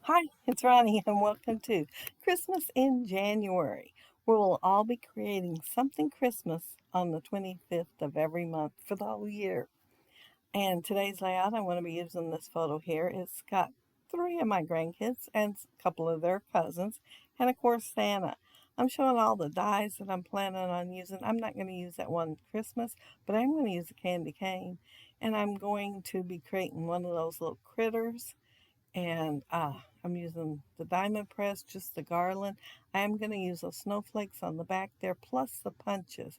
Hi, it's Ronnie, and welcome to Christmas in January, where we'll all be creating something Christmas on the 25th of every month for the whole year. And today's layout, I want to be using this photo here. It's got three of my grandkids and a couple of their cousins, and of course, Santa. I'm showing all the dies that I'm planning on using. I'm not going to use that one Christmas, but I'm going to use a candy cane, and I'm going to be creating one of those little critters and I'm using the diamond press, just the garland. I am going to use those snowflakes on the back there, plus the punches,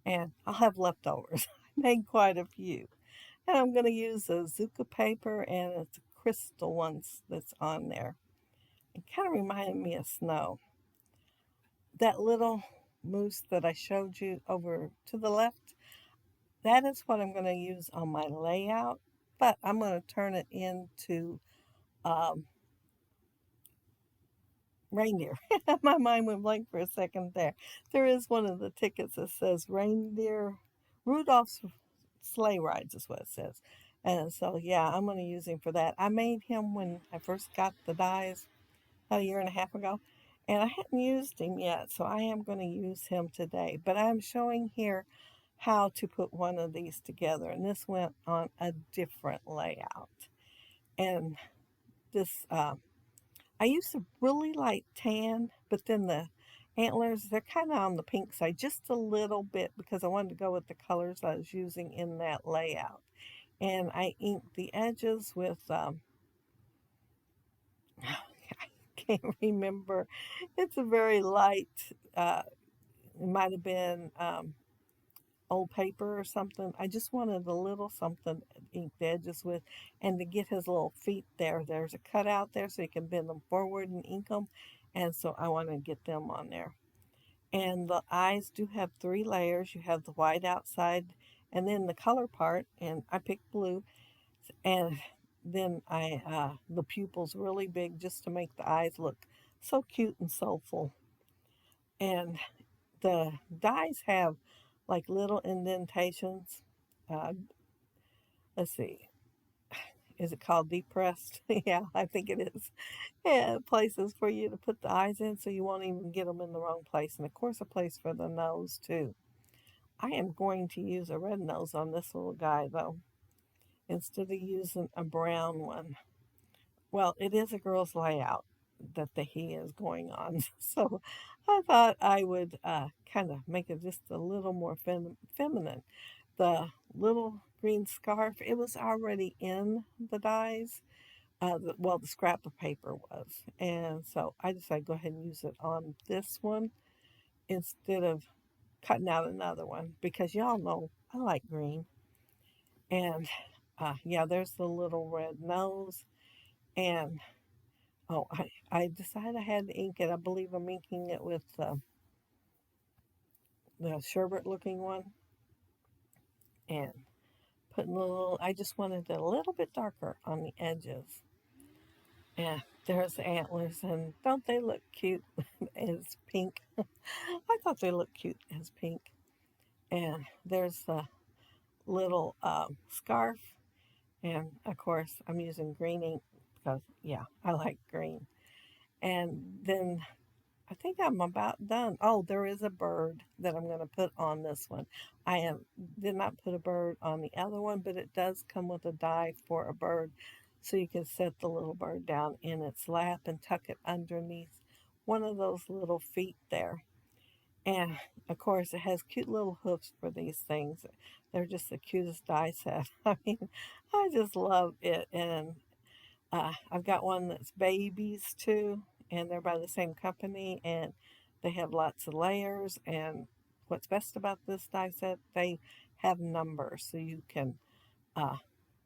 and I'll have leftovers. I made quite a few. And I'm going to use a Zucca paper, and it's a crystal ones that's on there. It kind of reminded me of snow. That little moose that I showed you over to the left, that is what I'm going to use on my layout, but I'm going to turn it into um, reindeer. My mind went blank for a second there. There is one of the tickets that says reindeer, Rudolph's sleigh rides is what it says. And so, yeah, I'm going to use him for that. I made him when I first got the dies a year and a half ago, and I hadn't used him yet, so I am going to use him today. But I'm showing here how to put one of these together, and this went on a different layout. And this I used a really light tan, but then the antlers, they're kind of on the pink side just a little bit because I wanted to go with the colors I was using in that layout. And I inked the edges with, I can't remember, it's a very light, it might have been old paper or something. I just wanted a little something to ink the edges with, and to get his little feet there. There's a cutout there so you can bend them forward and ink them, and so I want to get them on there. And the eyes do have three layers. You have the white outside, and then the color part, and I picked blue, and then the pupils really big just to make the eyes look so cute and soulful. And the dies have like little indentations. Uh, let's see, is it called depressed? Yeah, I think it is. Yeah, places for you to put the eyes in so you won't even get them in the wrong place. And of course, a place for the nose, too. I am going to use a red nose on this little guy, though, instead of using a brown one. Well, it is a girl's layout that the he is going on. So I thought I would kind of make it just a little more feminine. The little green scarf, it was already in the dies. The scrap of paper was. And so I decided to go ahead and use it on this one instead of cutting out another one because y'all know I like green. And yeah, there's the little red nose. And oh, I decided I had to ink it. I believe I'm inking it with the sherbet looking one. And putting a little, I just wanted it a little bit darker on the edges. And there's the antlers, and don't they look cute as pink? I thought they looked cute as pink. And there's the little scarf, and of course, I'm using green ink because, yeah, I like green. And then I think I'm about done. Oh, there is a bird that I'm going to put on this one. Did not put a bird on the other one, but it does come with a die for a bird. So you can set the little bird down in its lap and tuck it underneath one of those little feet there. And of course, it has cute little hoofs for these things. They're just the cutest die set. I mean, I just love it. And I've got one that's babies too, and they're by the same company, and they have lots of layers. And what's best about this die set, they have numbers, so you can uh,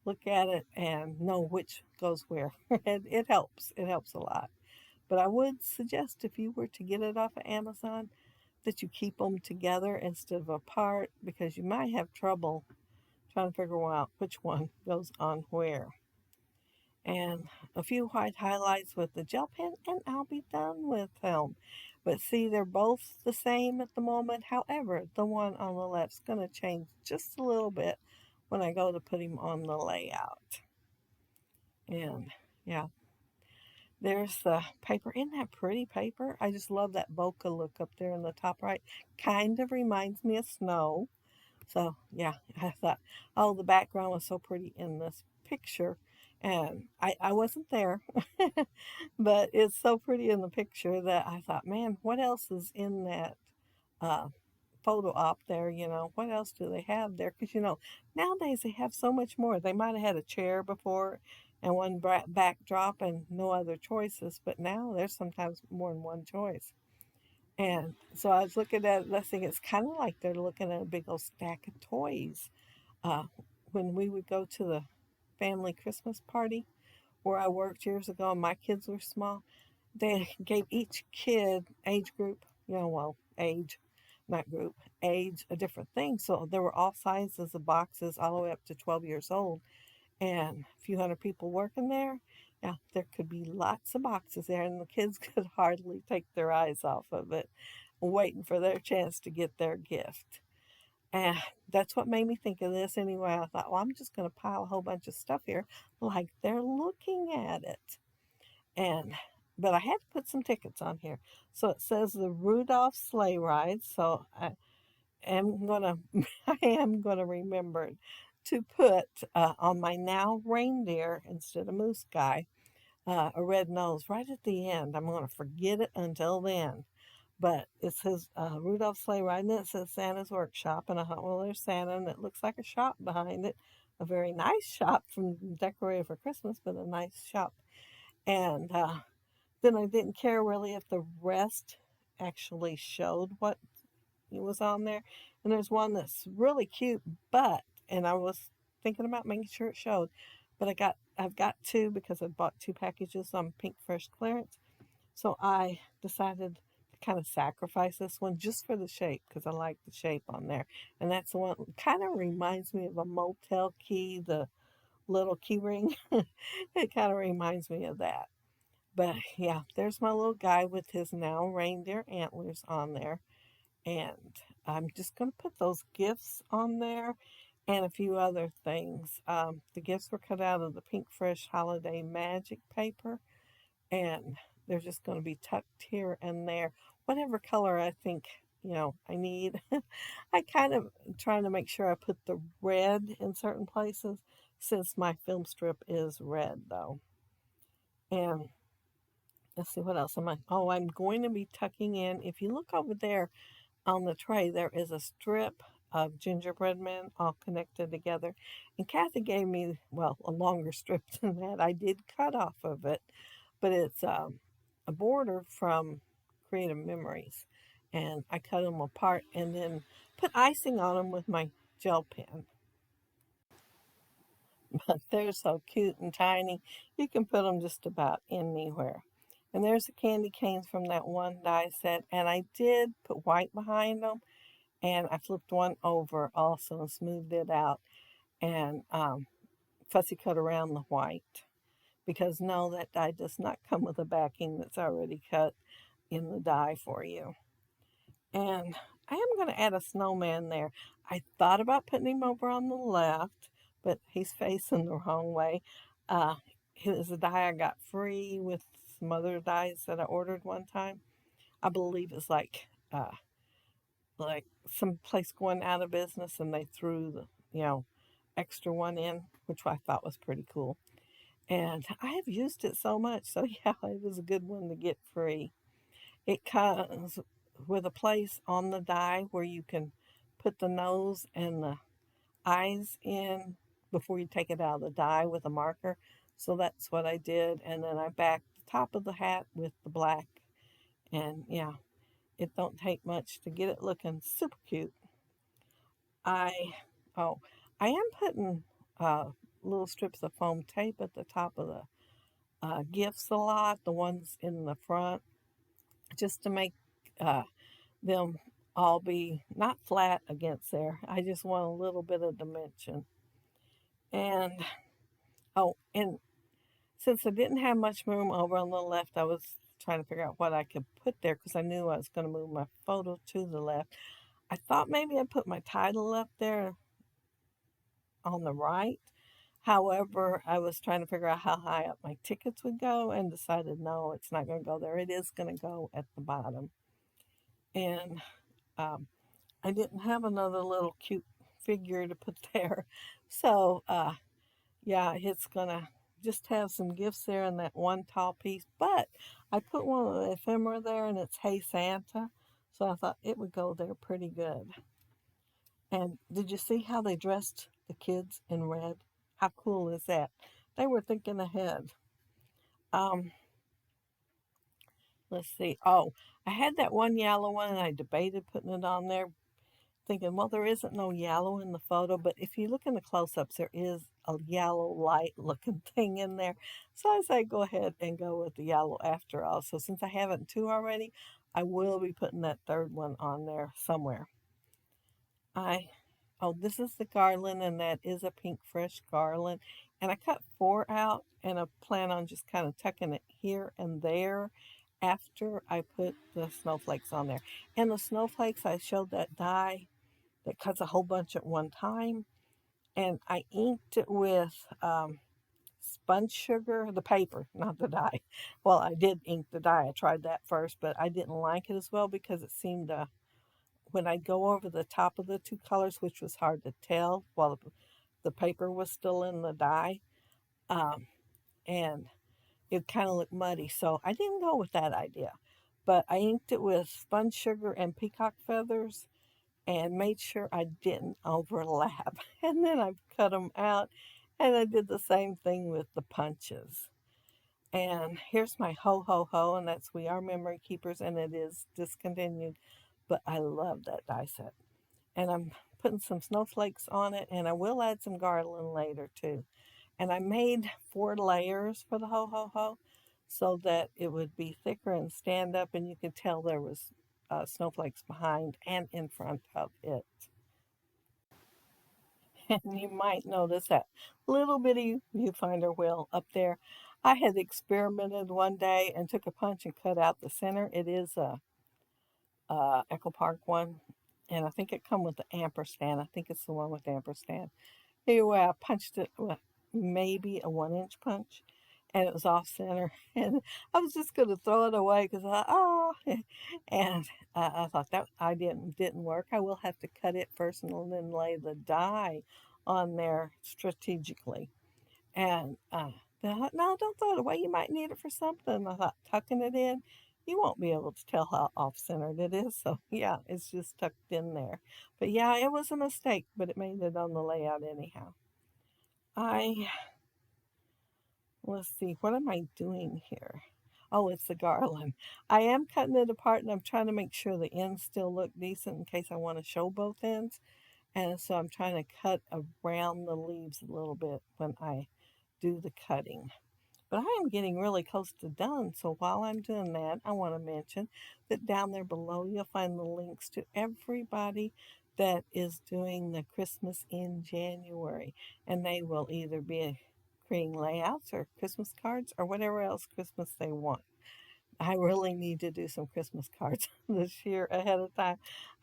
look at it and know which goes where. And it helps. It helps a lot. But I would suggest if you were to get it off of Amazon that you keep them together instead of apart because you might have trouble trying to figure out which one goes on where. And a few white highlights with the gel pen, and I'll be done with them. But see, they're both the same at the moment. However, the one on the left's going to change just a little bit when I go to put him on the layout. And yeah, There's the paper. Isn't that pretty paper? I just love that bokeh look up there in the top right. Kind of reminds me of snow. So yeah, I thought, oh, the background was so pretty in this picture. And I wasn't there, but it's so pretty in the picture that I thought, man, what else is in that uh, photo op there? What else do they have there? Because, nowadays they have so much more. They might have had a chair before and one backdrop and no other choices, but now there's sometimes more than one choice. And so I was looking at it, I think it's kind of like they're looking at a big old stack of toys. Uh, when we would go to the family Christmas party where I worked years ago and my kids were small, they gave each kid, age group, well, age, not group, age, a different thing. So there were all sizes of boxes all the way up to 12 years old and a few hundred people working there. Yeah, there could be lots of boxes there, and the kids could hardly take their eyes off of it, waiting for their chance to get their gift. And that's what made me think of this anyway. I thought, well, I'm just going to pile a whole bunch of stuff here like they're looking at it. And but I had to put some tickets on here. So it says the Rudolph sleigh ride. So am gonna I am gonna remember to put on my now reindeer instead of moose guy a red nose right at the end. I'm gonna forget it until then. But it says Rudolph sleigh ride, and it says Santa's workshop, and I thought, well, there's Santa, and it looks like a shop behind it, a very nice shop from decorated for Christmas, but a nice shop. And then I didn't care really if the rest actually showed what it was on there. And there's one that's really cute, but and I was thinking about making sure it showed, but I've got two because I bought two packages on Pink Fresh clearance. So I decided to kind of sacrifice this one just for the shape because I like the shape on there. And that's the one kind of reminds me of a motel key, the little key ring. It kind of reminds me of that. But yeah, there's my little guy with his now reindeer antlers on there. And I'm just going to put those gifts on there and a few other things. The gifts were cut out of the Pink Fresh Holiday Magic paper, and they're just going to be tucked here and there. Whatever color I think, I need. I kind of trying to make sure I put the red in certain places since my film strip is red, though. And let's see, what else am I? Oh, I'm going to be tucking in. If you look over there, on the tray, there is a strip of gingerbread men all connected together. And Kathy gave me, well, a longer strip than that. I did cut off of it, but it's a border from Creative Memories. And I cut them apart and then put icing on them with my gel pen. But they're so cute and tiny, you can put them just about anywhere. And there's the candy canes from that one die set. And I did put white behind them, and I flipped one over also and smoothed it out and fussy cut around the white because no, that die does not come with a backing that's already cut in the die for you. And I am going to add a snowman there. I thought about putting him over on the left, but he's facing the wrong way. It's a die I got free with some other dies that I ordered one time. I believe it's like some place going out of business and they threw the extra one in, which I thought was pretty cool. And I have used it so much, so yeah, it was a good one to get free. It comes with a place on the die where you can put the nose and the eyes in before you take it out of the die with a marker. So that's what I did, and then I backed the top of the hat with the black, and yeah, it don't take much to get it looking super cute. I oh, I am putting little strips of foam tape at the top of the gifts a lot, the ones in the front, just to make uh, them all be not flat against there. I just want a little bit of dimension. And and since I didn't have much room over on the left, I was trying to figure out what I could put there because I knew I was going to move my photo to the left. I thought maybe I'd put my title up there on the right. However, I was trying to figure out how high up my tickets would go and decided no, it's not going to go there. It is going to go at the bottom. And um, I didn't have another little cute figure to put there. So, yeah, it's going to just have some gifts there in that one tall piece. But I put one of the ephemera there and it's Hey Santa. So I thought it would go there pretty good. And did you see how they dressed the kids in red? How cool is that? They were thinking ahead. Um, let's see. Oh, I had that one yellow one and I debated putting it on there, thinking, well, there isn't no yellow in the photo, but if you look in the close ups, there is a yellow light looking thing in there. So I say go ahead and go with the yellow after all. So since I haven't two already, I will be putting that third one on there somewhere. I Oh, this is the garland, and that is a pink fresh garland. And I cut four out, and I plan on just kind of tucking it here and there after I put the snowflakes on there. And the snowflakes, I showed that die that cuts a whole bunch at one time. And I inked it with sponge sugar, the paper, not the dye. Well, I did ink the dye. I tried that first, but I didn't like it as well because it seemed to when I go over the top of the two colors, which was hard to tell while the paper was still in the dye, um, and it kind of looked muddy. So I didn't go with that idea. But I inked it with sponge sugar and peacock feathers and made sure I didn't overlap. And then I cut them out and I did the same thing with the punches. And here's my ho ho ho, and that's We Are Memory Keepers, and it is discontinued. But I love that die set. And I'm putting some snowflakes on it, and I will add some garland later too. And I made 4 layers for the ho ho ho so that it would be thicker and stand up, and you could tell there was snowflakes behind and in front of it. And you might notice that little bitty viewfinder wheel up there. I had experimented one day and took a punch and cut out the center. It is a Echo Park one, and I think it come with the ampersand. I think it's the one with the ampersand. Anyway, I punched it with maybe a 1 inch punch, and it was off center. And I was just going to throw it away because I thought, oh, and I thought that I didn't work. I will have to cut it first and then lay the die on there strategically. And I thought, no, don't throw it away. You might need it for something. I thought, tucking it in, you won't be able to tell how off centered it is. So, yeah, it's just tucked in there. But yeah, it was a mistake, but it made it on the layout anyhow. I, let's see, what am I doing here? Oh, it's the garland. I am cutting it apart and I'm trying to make sure the ends still look decent in case I want to show both ends. And so I'm trying to cut around the leaves a little bit when I do the cutting. But I am getting really close to done. So while I'm doing that, I want to mention that down there below you'll find the links to everybody that is doing the Christmas in January. And they will either be creating layouts or Christmas cards or whatever else Christmas they want. I really need to do some Christmas cards this year ahead of time.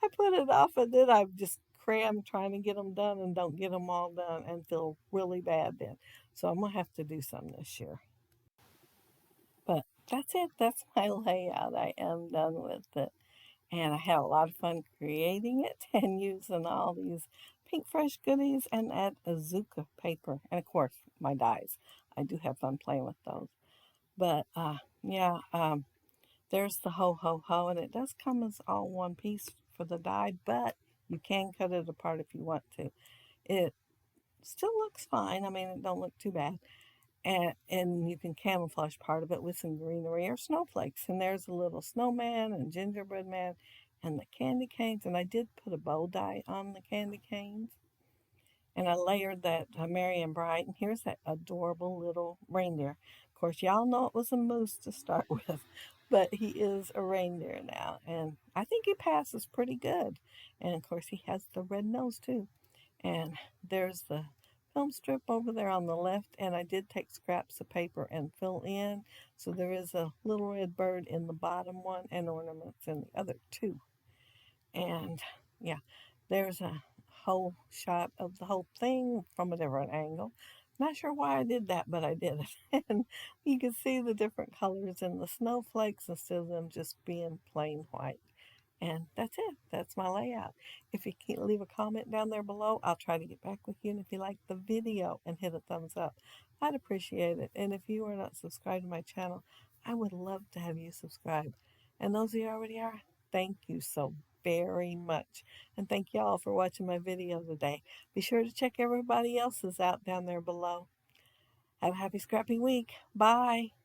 I put it off and then I've just crammed trying to get them done and don't get them all done and feel really bad then. So I'm going to have to do some this year. But that's it. That's my layout. I am done with it. And I had a lot of fun creating it and using all these pink fresh goodies and that Azuka paper. And of course, my dies. I do have fun playing with those. But yeah, there's the ho ho ho. And it does come as all one piece for the die, but you can cut it apart if you want to. It still looks fine. I mean, it don't look too bad. And you can camouflage part of it with some greenery or snowflakes. And there's a little snowman and gingerbread man and the candy canes. And I did put a bow die on the candy canes. And I layered that Merry and Bright. And here's that adorable little reindeer. Of course, y'all know it was a moose to start with, but he is a reindeer now. And I think he passes pretty good. And of course, he has the red nose too. And there's the film strip over there on the left, and I did take scraps of paper and fill in. So there is a little red bird in the bottom one and ornaments in the other two. And yeah, there's a whole shot of the whole thing from a different angle. Not sure why I did that, but I did it. And you can see the different colors in the snowflakes instead of them just being plain white. And that's it. That's my layout. If you can leave a comment down there below, I'll try to get back with you. And if you like the video and hit a thumbs up, I'd appreciate it. And if you are not subscribed to my channel, I would love to have you subscribe. And those of you who already are, thank you so very much. And thank y'all for watching my video today. Be sure to check everybody else's out down there below. Have a happy scrappy week. Bye.